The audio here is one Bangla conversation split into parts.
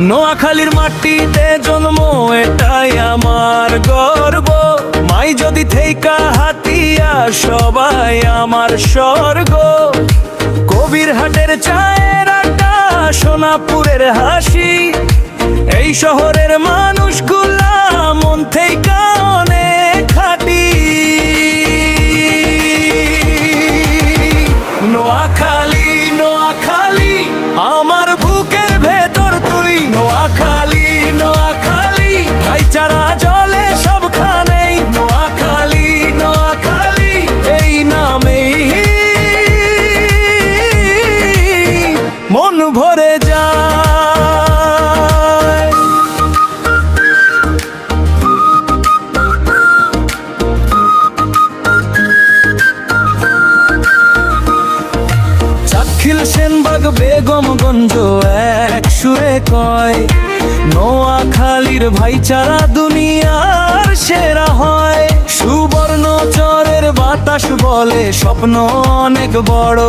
নোয়াখালীর মাটিতে জন্ম, এটাই আমার গর্ব। মাই যদি থেইকা হাতিয়া, সবাই আমার স্বর্গ। কবিরহাটের চায়ের আড্ডা, সোনাপুরের হাসি, এই শহরের মানুষগুলা মন থেইকা অনেক খাঁটি। নোয়াখালী, নোয়াখালী আমার বুকের ভেতর তুই। নোয়াখালী, নোয়াখালী ভাইচারা জলে সবখানেই। নোয়াখালী, নোয়াখালী এই নামেই মন ভরে যায়। চাখিল, সেনবাগ, বেগমগঞ্জ এক সুরে কয়, নোয়াখালীর ভাইচারা দুনিয়ার সেরা হয়। সুবর্ণচরের বাতাস বলে স্বপ্ন অনেক বড়,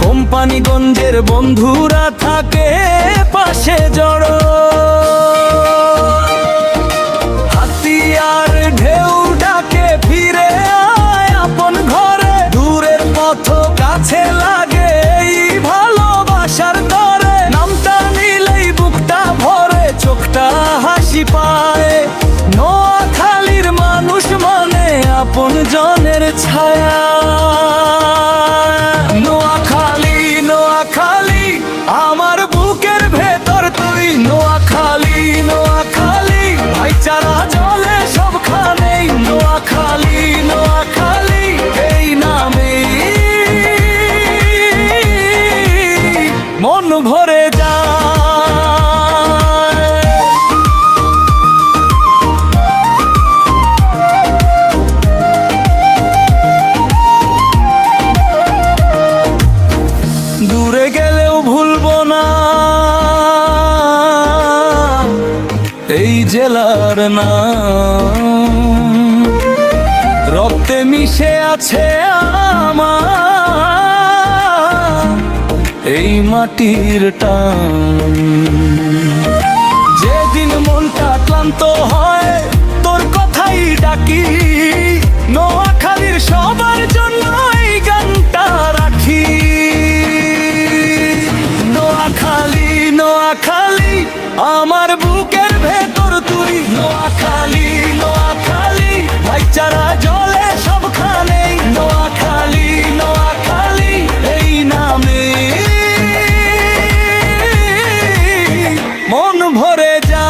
কোম্পানিগঞ্জের বন্ধুরা থাকে পাশে জড়ো। হাতিয়ার ঢেউ ডাকে ফিরে আয় আপন ঘরে, দূরের পথ কাছে লাগে এই ভালোবাসার তরে। নামটা নিলেই বুকটা ভরে, চোখটা হাসি পায়। নোয়াখালীর মানুষ মানে আপন জনের ছায়া। নোয়াখালী, নোয়াখালী আমার বুকের ভেতর তুই। নোয়াখালী, নোয়াখালী ভাইচারা জলে সবখানেই। নোয়াখালী, নোয়াখালী এই নামে মন ভরে যায়। দূরে গেলেও ভুলবো না এই জেলার নাম, রক্তে মিশে আছে আমার এই মাটির টান। যেদিন মনটা ক্লান্ত হয় তোর কথাই ডাকি, নোয়াখালীর সবার জন্য এই গানটা রাখি। নোয়াখালী, নোয়াখালী আমার বুকের ভেতর তুই। নোয়াখালী, নোয়াখালী ভাইচারা জলে সবখানেই। নোয়াখালী, নোয়াখালী এই নামে মন ভরে যায়।